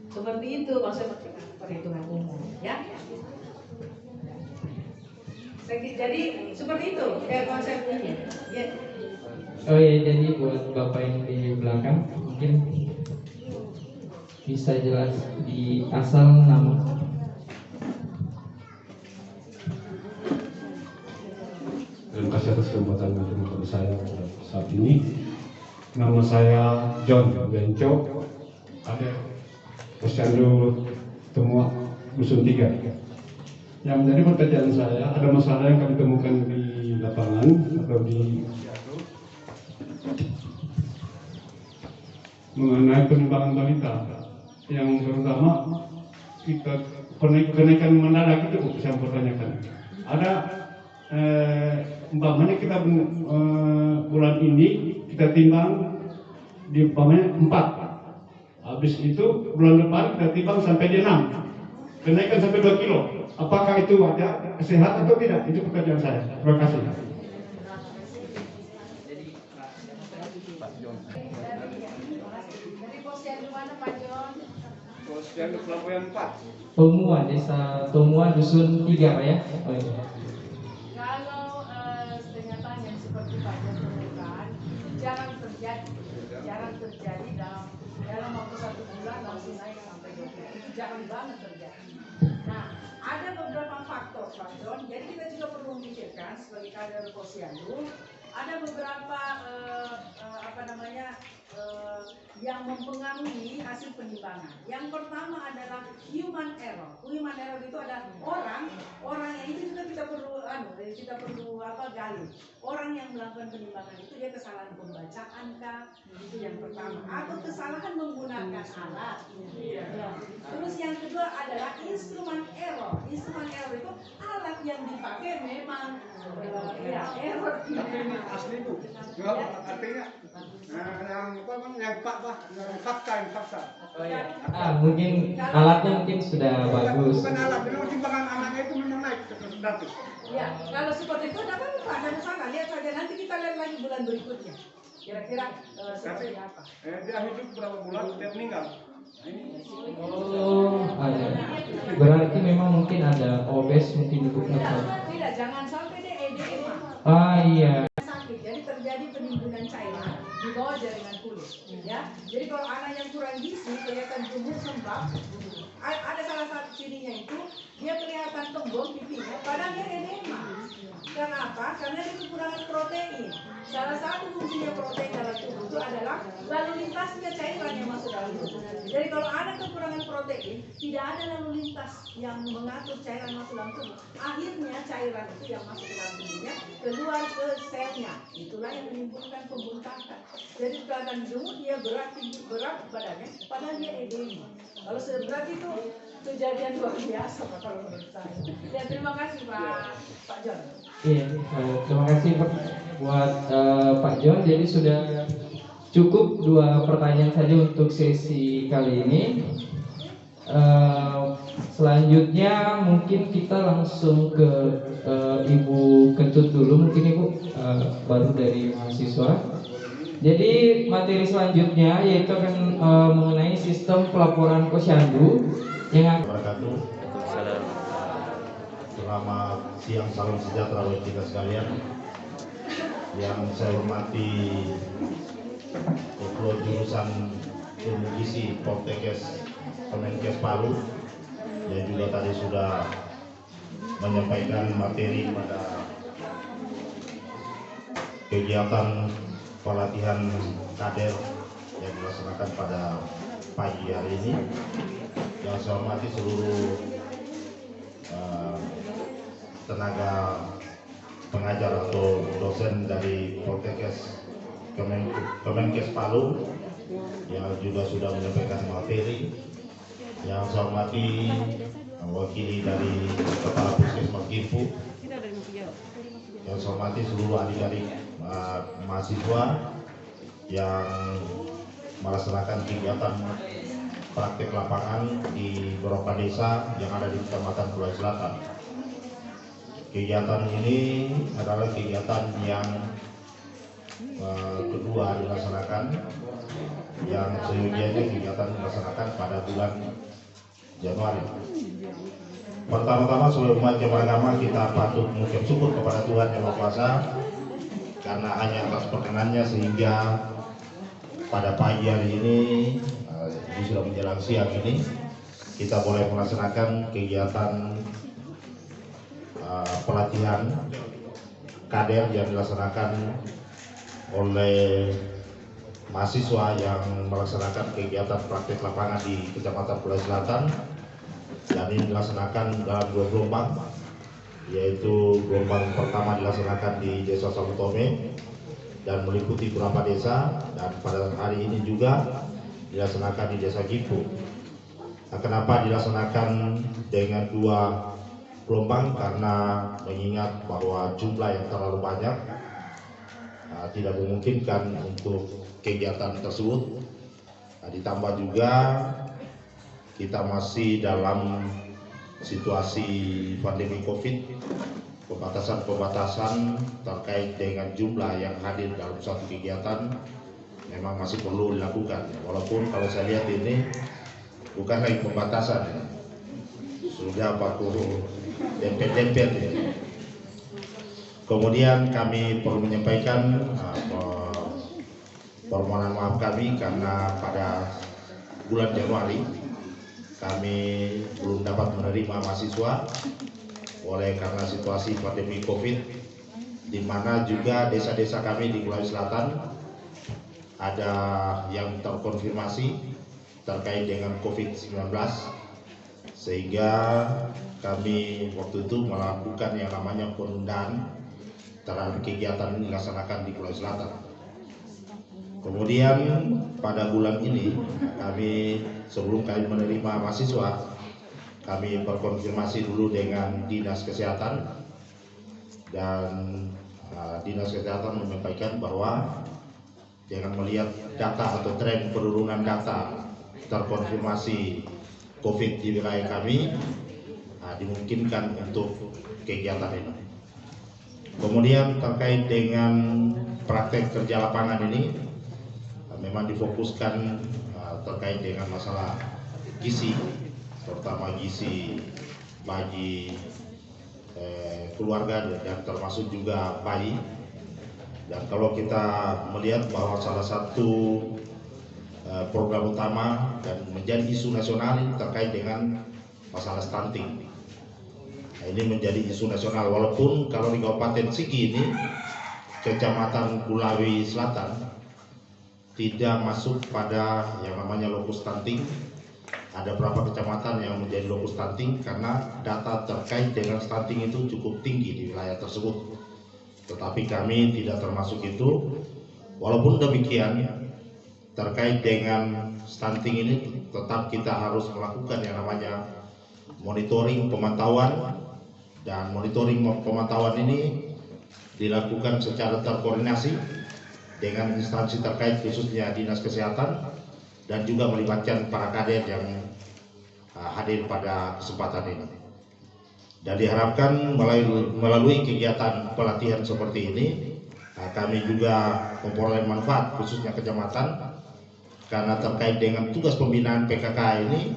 Seperti itu konsep perhitungan umum, ya. Jadi seperti itu konsep ini. Ya. Oh ya, jadi buat Bapak yang di belakang mungkin bisa jelas di asal nama. Terima kasih atas kesempatan yang diberikan kepada saya saat ini. Nama saya John Benco, ada Posyandu Temua Dusun 3. Yang menjadi pertanyaan saya, ada masalah yang kami temukan di lapangan atau di mengenai penimbangan balita, yang terutama kita kenaikan mendadak itu saya pertanyakan. Ada umpamanya kita bulan ini kita timbang di umpamanya 4, habis itu bulan depan kita timbang sampai di 6, kenaikan sampai 2 kilo. Apakah itu ada sehat atau tidak? Itu pertanyaan saya. Terima kasih. Dari Posyandu mana Pak John? Posyandu Pelabuhan 4. Tomua, Desa Tomua Dusun 3 Pak ya? Oh, iya. Kalau pernyataan yang seperti Pak John temukan itu jarang terjadi dalam waktu 1 bulan langsung naik sampai 2 kilo. Itu jarang banget terjadi. Nah, ada beberapa faktor Pak John. Jadi kita juga perlu memikirkan sebagai kader Posyandu ada beberapa yang mempengaruhi hasil penimbangan. Yang pertama adalah human error. Human error itu ada orang yang itu juga kita perlu gali. Orang yang melakukan penimbangan itu dia kesalahan pembacaan kah? Itu yang pertama. Atau kesalahan menggunakan alat. Terus yang kedua adalah instrument error. Instrument error itu alat yang dipakai memang error. Asli itu. Artinya yang fakta. Oh iya. Mungkin alatnya mungkin sudah bagus. Bukan alat, memang timbangan anaknya itu memang naik status. Ya, kalau seperti itu ada masalah. Lihat saja nanti kita lihat lagi bulan berikutnya. Kira-kira seperti apa? Dia hidup berapa bulan dia meninggal. Oh, ada. Berarti memang mungkin ada obes mungkin ibunya. Tidak, jangan sampai dia edema. Iya. Sakit, jadi terjadi penimbunan cairan di bawah jaringan kulit. Ya, jadi kalau anak yang kurang gizi kelihatan gemuk sembab. Ada salah satu cirinya itu dia kelihatan tembem pipinya, padahal dia edema. Kenapa? Karena dia kekurangan protein. Salah satu fungsinya protein dalam tubuh itu adalah lalu lintasnya cairan yang masuk dalam tubuh. Jadi kalau ada kekurangan protein, tidak ada lalu lintas yang mengatur cairan masuk dalam tubuh. Akhirnya cairan itu yang masuk dalam tubuhnya keluar ke selnya. Itulah yang menimbulkan pembengkakan. Jadi kelihatan gemuk, dia berat badannya, padahal dia edema. Kalau seberat itu kejadian luar biasa Pak kalau menurut saya. Ya, terima kasih Pak John. Iya, terima kasih buat Pak John. Jadi sudah cukup 2 pertanyaan saja untuk sesi kali ini. Selanjutnya mungkin kita langsung ke Ibu Ketut dulu, mungkin Ibu baru dari mahasiswa. Jadi materi selanjutnya yaitu akan mengenai sistem pelaporan Posyandu yang Selamat siang, salam sejahtera bagi kita sekalian. Yang saya hormati Ketua Jurusan Ilmu Gizi Poltekkes Kemenkes Palu yang juga tadi sudah menyampaikan materi pada kegiatan pelatihan kader yang dilaksanakan pada pagi hari ini. Yang saya hormati seluruh tenaga pengajar atau dosen dari Poltekkes Kemenkes Palu yang juga sudah menyampaikan materi. Yang saya hormati wakili dari Kepala Puskesmas Gimpu. Yang saya hormati seluruh adik-adik mahasiswa yang melaksanakan kegiatan praktek lapangan di beberapa desa yang ada di Kecamatan Pulau Selatan. kegiatan ini adalah kegiatan yang kedua dilaksanakan, yang seyogianya kegiatan dilaksanakan pada bulan Januari. Pertama-tama sebagai umat yang beragama kita patut mengucap syukur kepada Tuhan Yang Maha Kuasa karena hanya atas perkenannya sehingga pada pagi hari ini sudah menjelang siang ini kita boleh melaksanakan kegiatan pelatihan kader yang dilaksanakan oleh mahasiswa yang melaksanakan kegiatan praktek lapangan di Kecamatan Pulau Selatan, dan ini dilaksanakan dalam 2 gelombang, yaitu gelombang pertama dilaksanakan di Desa Samutome dan meliputi beberapa desa, dan pada hari ini juga dilaksanakan di Desa Gipu. Nah, kenapa dilaksanakan dengan 2 gelombang? Karena mengingat bahwa jumlah yang terlalu banyak tidak memungkinkan untuk kegiatan tersebut. Ditambah juga kita masih dalam situasi pandemi COVID, pembatasan-pembatasan terkait dengan jumlah yang hadir dalam suatu kegiatan memang masih perlu dilakukan. Walaupun kalau saya lihat ini bukan lagi pembatasan, sudah 40 dempet-dempet ini. Kemudian kami perlu menyampaikan permohonan maaf kami karena pada bulan Januari kami belum dapat menerima mahasiswa oleh karena situasi pandemi COVID, di mana juga desa-desa kami di Pulau Selatan ada yang terkonfirmasi terkait dengan COVID-19, sehingga kami waktu itu melakukan yang namanya penundaan terhadap kegiatan ini dilaksanakan di Pulau Selatan. Kemudian pada bulan ini kami sebelum kami menerima mahasiswa, kami berkonfirmasi dulu dengan Dinas Kesehatan, dan Dinas Kesehatan menyampaikan bahwa dengan melihat data atau tren penurunan data terkonfirmasi COVID di wilayah kami, dimungkinkan untuk kegiatan ini. Kemudian terkait dengan praktek kerja lapangan ini memang difokuskan terkait dengan masalah gizi, terutama gizi bagi keluarga dan termasuk juga bayi. Dan kalau kita melihat bahwa salah satu program utama dan menjadi isu nasional terkait dengan masalah stunting. Ini menjadi isu nasional, walaupun kalau di Kabupaten Sigi ini, Kecamatan Kulawi Selatan, tidak masuk pada yang namanya lokus stunting. Ada beberapa kecamatan yang menjadi lokus stunting karena data terkait dengan stunting itu cukup tinggi di wilayah tersebut. Tetapi kami tidak termasuk itu. Walaupun demikian, terkait dengan stunting ini tetap kita harus melakukan yang namanya monitoring pemantauan, dan monitoring pemantauan ini dilakukan secara terkoordinasi dengan instansi terkait, khususnya Dinas Kesehatan, dan juga melibatkan para kader yang hadir pada kesempatan ini. Dan diharapkan melalui kegiatan pelatihan seperti ini, kami juga memperoleh manfaat, khususnya kecamatan, karena terkait dengan tugas pembinaan PKK ini,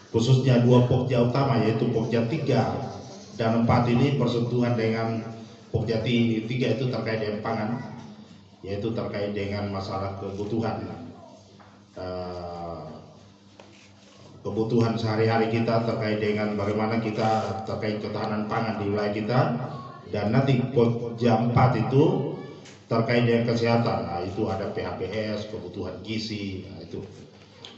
khususnya 2 pokja utama, yaitu pokja 3 dan 4 ini bersentuhan dengan pokja 3 itu terkait dengan pangan, yaitu terkait dengan masalah kebutuhan sehari-hari kita, terkait dengan bagaimana kita terkait ketahanan pangan di wilayah kita. Dan nanti pokja 4 itu terkait dengan kesehatan, itu ada PHBS, kebutuhan gizi, itu.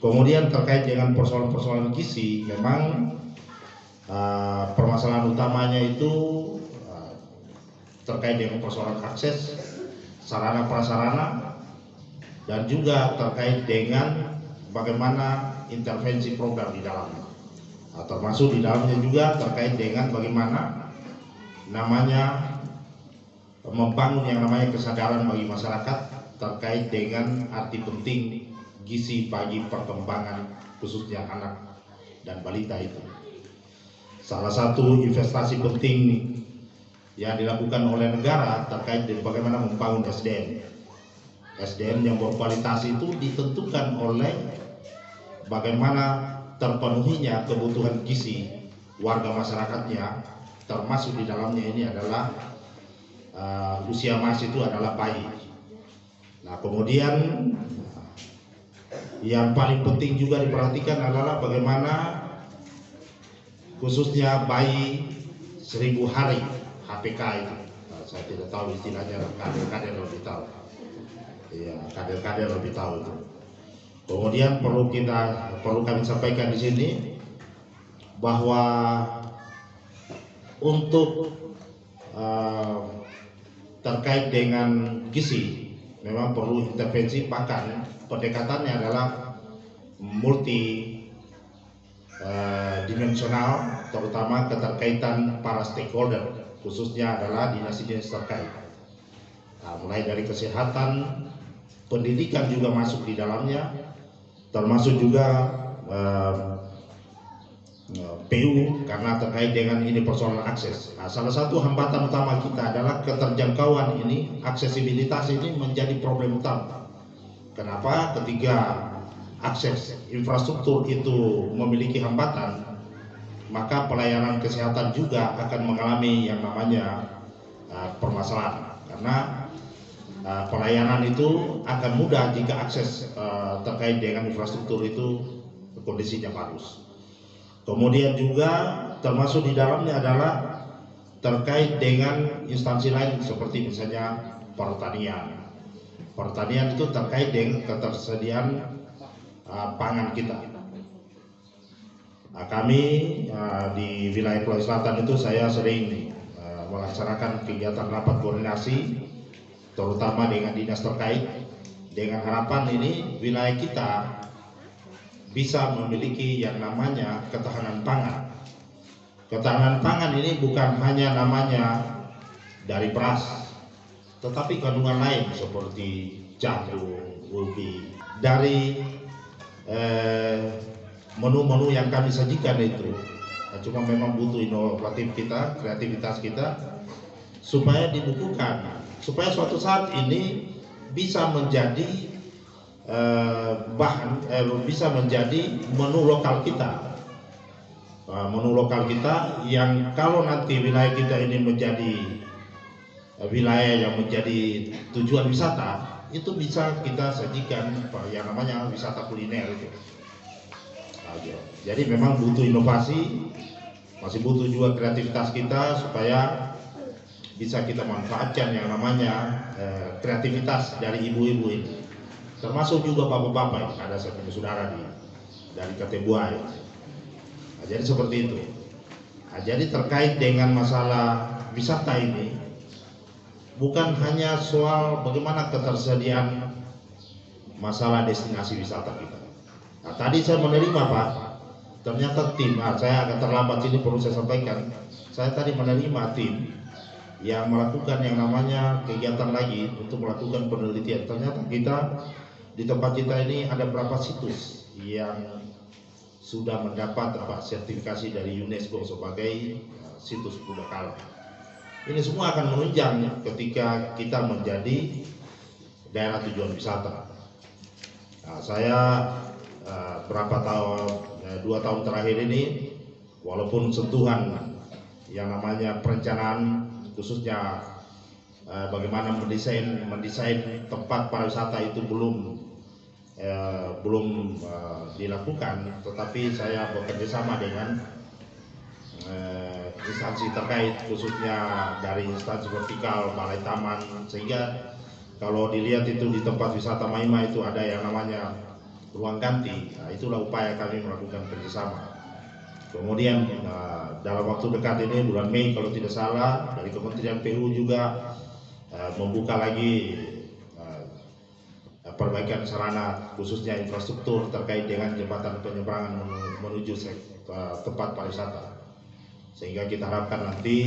Kemudian terkait dengan persoalan-persoalan gizi, memang permasalahan utamanya itu terkait dengan persoalan akses sarana prasarana, dan juga terkait dengan bagaimana intervensi program di dalamnya. Termasuk di dalamnya juga terkait dengan bagaimana namanya membangun yang namanya kesadaran bagi masyarakat terkait dengan arti penting gizi bagi perkembangan khususnya anak dan balita itu. Salah satu investasi penting yang dilakukan oleh negara terkait dengan bagaimana membangun SDM. SDM yang berkualitas itu ditentukan oleh bagaimana terpenuhinya kebutuhan gizi warga masyarakatnya, termasuk di dalamnya ini adalah usia masih itu adalah bayi. Nah, kemudian yang paling penting juga diperhatikan adalah bagaimana khususnya bayi 1000 hari HPK itu. Nah, saya tidak tahu istilahnya, kader-kader lebih tahu. Ya, kader-kader lebih tahu itu. Kemudian perlu kami sampaikan di sini bahwa untuk terkait dengan gizi memang perlu intervensi, bahkan pendekatannya adalah multi dimensional, terutama keterkaitan para stakeholder, khususnya adalah dinas-dinas terkait. Nah, mulai dari kesehatan, pendidikan juga masuk di dalamnya, termasuk juga PU karena terkait dengan ini persoalan akses. Nah, salah satu hambatan utama kita adalah keterjangkauan ini, aksesibilitas ini menjadi problem utama. Kenapa? Ketika akses infrastruktur itu memiliki hambatan, maka pelayanan kesehatan juga akan mengalami yang namanya permasalahan, karena pelayanan itu akan mudah jika akses terkait dengan infrastruktur itu kondisinya bagus. Kemudian juga termasuk di dalamnya adalah terkait dengan instansi lain seperti misalnya pertanian. Pertanian itu terkait dengan ketersediaan pangan kita. Nah, kami di wilayah Sulawesi Selatan itu saya sering melaksanakan kegiatan rapat koordinasi, terutama dengan dinas terkait, dengan harapan ini wilayah kita bisa memiliki yang namanya ketahanan pangan. Ketahanan pangan ini bukan hanya namanya dari beras, tetapi kandungan lain seperti jagung, ubi. Dari menu-menu yang kami sajikan itu, cuma memang butuh inovatif kita, kreativitas kita, supaya dibukukan, supaya suatu saat ini bisa menjadi bisa menjadi menu lokal kita. Menu lokal kita yang kalau nanti wilayah kita ini menjadi wilayah yang menjadi tujuan wisata, itu bisa kita sajikan yang namanya wisata kuliner itu. Jadi memang butuh inovasi, masih butuh juga kreativitas kita supaya bisa kita manfaatkan yang namanya kreativitas dari ibu-ibu ini, termasuk juga bapak-bapak. Ada saya punya saudara dari Katebuai. Nah, jadi seperti itu. Nah, jadi terkait dengan masalah wisata ini bukan hanya soal bagaimana ketersediaan masalah destinasi wisata kita. Nah, tadi saya menerima Pak, ternyata tim, saya agak terlambat ini perlu saya sampaikan. Saya tadi menerima tim yang melakukan yang namanya kegiatan lagi untuk melakukan penelitian. Ternyata kita di tempat kita ini ada berapa situs yang sudah mendapat sertifikasi dari UNESCO sebagai situs budaya alam. Ini semua akan menunjang ketika kita menjadi daerah tujuan wisata. Nah, saya berapa tahun, 2 tahun terakhir ini, walaupun sentuhan yang namanya perencanaan, khususnya bagaimana mendesain tempat pariwisata itu belum dilakukan, tetapi saya bekerja sama dengan instansi terkait, khususnya dari instansi vertikal, balai taman, sehingga kalau dilihat itu di tempat wisata Maima itu ada yang namanya ruang ganti. Nah, itulah upaya kami melakukan kerjasama. Kemudian dalam waktu dekat ini bulan Mei kalau tidak salah, dari Kementerian PU juga membuka lagi perbaikan sarana, khususnya infrastruktur terkait dengan jembatan penyeberangan menuju tempat pariwisata, sehingga kita harapkan nanti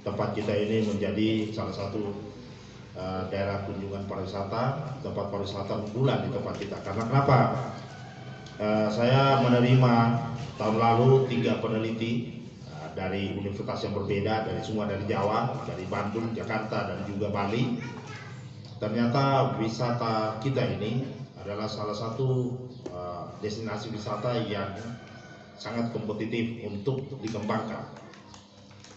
tempat kita ini menjadi salah satu daerah kunjungan pariwisata, tempat pariwisata unggulan di tempat kita. Karena kenapa? Saya menerima tahun lalu 3 peneliti dari universitas yang berbeda, dari semua dari Jawa, dari Bandung, Jakarta, dan juga Bali. Ternyata wisata kita ini adalah salah satu destinasi wisata yang sangat kompetitif untuk dikembangkan.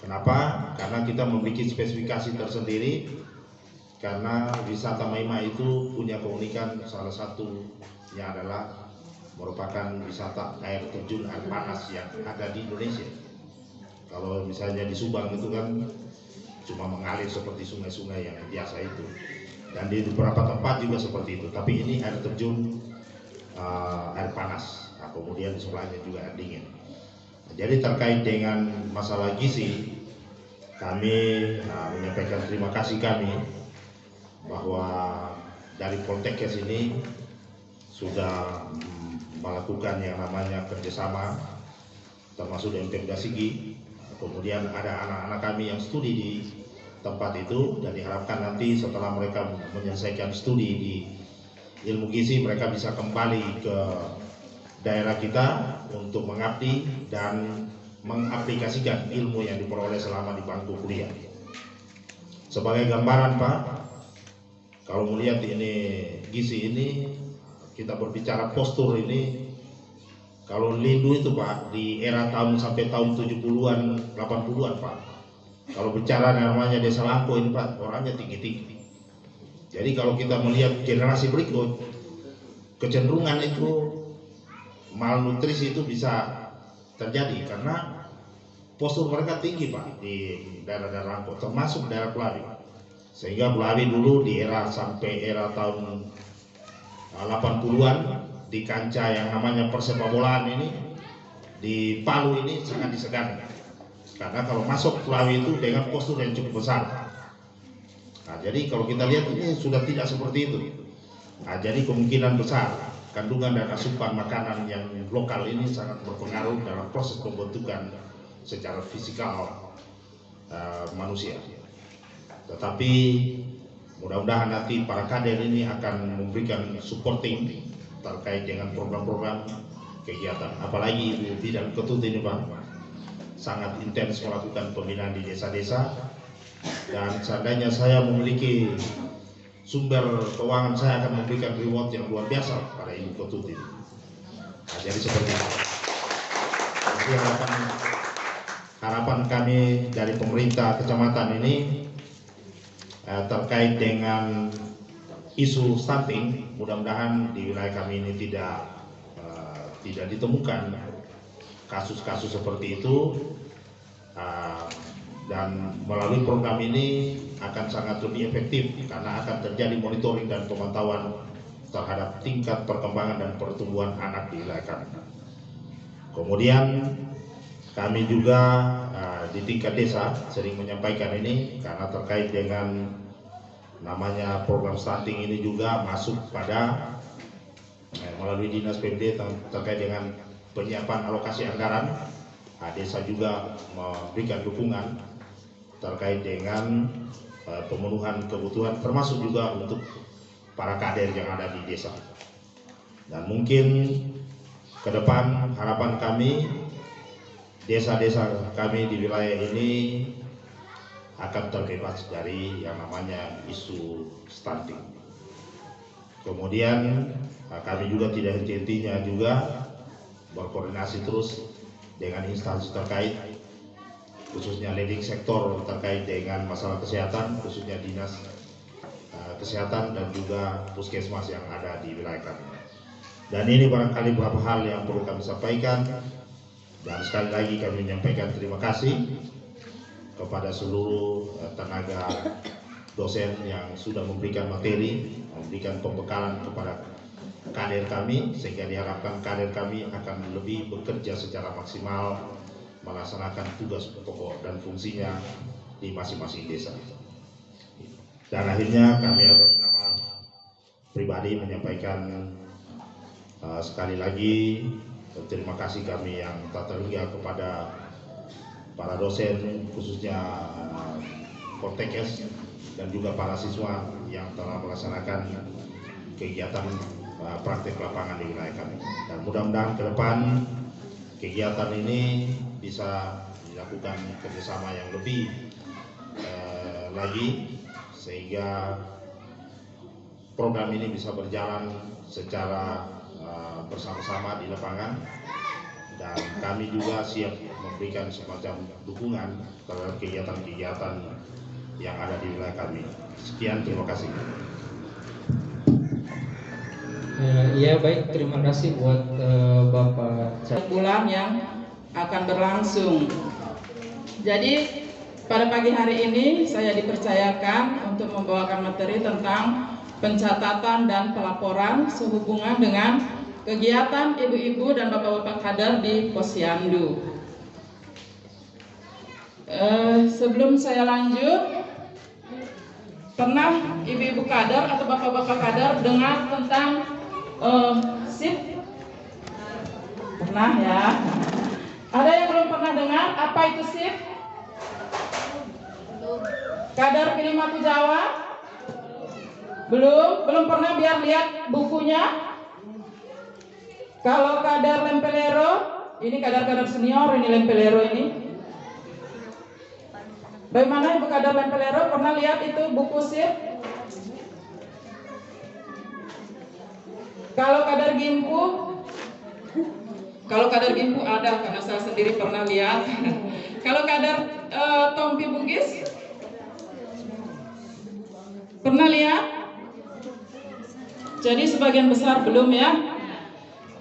Kenapa? Karena kita memiliki spesifikasi tersendiri, karena wisata Maima itu punya keunikan, salah satunya adalah merupakan wisata air terjun air panas yang ada di Indonesia. Kalau misalnya di Subang itu kan cuma mengalir seperti sungai-sungai yang biasa itu, dan di beberapa tempat juga seperti itu. Tapi ini air terjun air panas, nah, kemudian di sebelahnya juga air dingin. Nah, jadi terkait dengan masalah gizi, kami menyampaikan terima kasih kami bahwa dari Poltekkes ini sudah melakukan yang namanya kerjasama, termasuk dengan Pemda Sigi. Kemudian ada anak-anak kami yang studi di tempat itu, dan diharapkan nanti setelah mereka menyelesaikan studi di ilmu gizi, mereka bisa kembali ke daerah kita untuk mengabdi dan mengaplikasikan ilmu yang diperoleh selama di bangku kuliah. Sebagai gambaran Pak, kalau melihat ini gizi ini, kita berbicara postur ini, kalau Lindu itu Pak, di era tahun sampai tahun 70-an, 80-an Pak, kalau bicara namanya Desa Langko ini Pak, orangnya tinggi-tinggi. Jadi kalau kita melihat generasi berikut, kecenderungan itu malnutrisi itu bisa terjadi karena postur mereka tinggi Pak di daerah-daerah Langko, termasuk daerah Bulawi. Sehingga Bulawi dulu di era sampai era tahun 80-an di kancah yang namanya persepak bolaan ini di Palu ini sangat disegani. Karena kalau masuk Bulawi itu dengan postur yang cukup besar. Nah, jadi kalau kita lihat ini sudah tidak seperti itu. Nah, jadi kemungkinan besar kandungan dan asupan makanan yang lokal ini sangat berpengaruh dalam proses pembentukan secara fisikal manusia. Tetapi mudah-mudahan nanti para kader ini akan memberikan supporting terkait dengan program-program kegiatan. Apalagi Ibu Bidang Ketut ini Pak, sangat intens melakukan pembinaan di desa-desa, dan seandainya saya memiliki sumber keuangan, saya akan memberikan reward yang luar biasa pada Ibu Ketut ini. Nah, jadi seperti itu. Jadi harapan kami dari pemerintah kecamatan ini terkait dengan isu stunting, mudah-mudahan di wilayah kami ini tidak ditemukan kasus-kasus seperti itu, dan melalui program ini akan sangat lebih efektif karena akan terjadi monitoring dan pemantauan terhadap tingkat perkembangan dan pertumbuhan anak di wilayah kami. Kemudian kami juga di tingkat desa sering menyampaikan ini karena terkait dengan namanya program stunting ini juga masuk pada melalui Dinas PMD terkait dengan penyiapan alokasi anggaran. Desa juga memberikan dukungan terkait dengan pemenuhan kebutuhan, termasuk juga untuk para kader yang ada di desa. Dan mungkin ke depan harapan kami, desa-desa kami di wilayah ini akan terbebas dari yang namanya isu stunting. Kemudian kami juga tidak henti-hentinya juga berkoordinasi terus dengan instansi terkait, khususnya leading sektor terkait dengan masalah kesehatan, khususnya dinas kesehatan dan juga puskesmas yang ada di wilayah kami. Dan ini barangkali beberapa hal yang perlu kami sampaikan, dan sekali lagi kami menyampaikan terima kasih kepada seluruh tenaga dosen yang sudah memberikan materi, memberikan pembekalan kepada kader kami, sehingga diharapkan kader kami akan lebih bekerja secara maksimal melaksanakan tugas pokok dan fungsinya di masing-masing desa. Dan akhirnya kami atas nama pribadi menyampaikan sekali lagi terima kasih kami yang tak terhingga kepada para dosen, khususnya Poltekkes, dan juga para siswa yang telah melaksanakan kegiatan praktek lapangan di wilayah kami. Dan mudah-mudahan ke depan kegiatan ini bisa dilakukan kerjasama yang lebih lagi sehingga program ini bisa berjalan secara bersama-sama di lapangan, dan kami juga siap memberikan semacam dukungan terhadap kegiatan-kegiatan yang ada di wilayah kami. Sekian, terima kasih. Ya baik, terima kasih buat Bapak. Bulan yang akan berlangsung. Jadi pada pagi hari ini saya dipercayakan untuk membawakan materi tentang pencatatan dan pelaporan sehubungan dengan kegiatan ibu-ibu dan bapak-bapak kader di Posyandu. Sebelum saya lanjut, pernah ibu-ibu kader atau bapak-bapak kader dengar tentang SIP? Pernah ya? Ada yang belum pernah dengar apa itu SIP? Kader Pilih Matu Jawa? Belum pernah, biar lihat bukunya. Kalau kader Lempelero, ini kader-kader senior, ini Lempelero ini. Bagaimana ibu kader Lempelero, pernah lihat itu buku SIP? Kalau kader Gimpu? Kalau kader Gimpu ada, karena saya sendiri pernah lihat. Kalau kader Tompi Bugis? Pernah lihat? Jadi sebagian besar belum ya.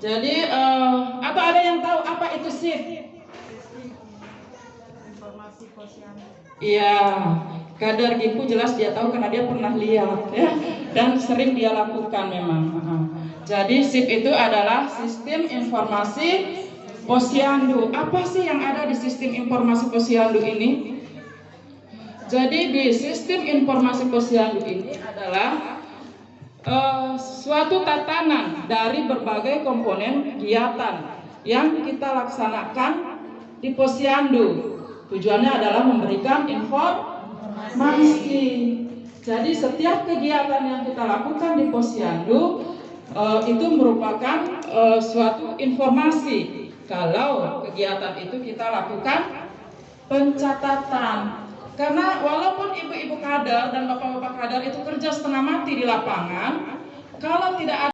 Jadi atau ada yang tahu apa itu SIP? Iya, kader Gimpu jelas dia tahu karena dia pernah lihat ya, dan sering dia lakukan memang. Jadi SIP itu adalah Sistem Informasi Posyandu. Apa sih yang ada di Sistem Informasi Posyandu ini? Jadi di Sistem Informasi Posyandu ini adalah suatu tatanan dari berbagai komponen kegiatan yang kita laksanakan di Posyandu. Tujuannya adalah memberikan informasi. Jadi setiap kegiatan yang kita lakukan di Posyandu itu merupakan suatu informasi. Kalau kegiatan itu kita lakukan pencatatan. Karena walaupun ibu-ibu kader dan bapak-bapak kader itu kerja setengah mati di lapangan, kalau tidak ada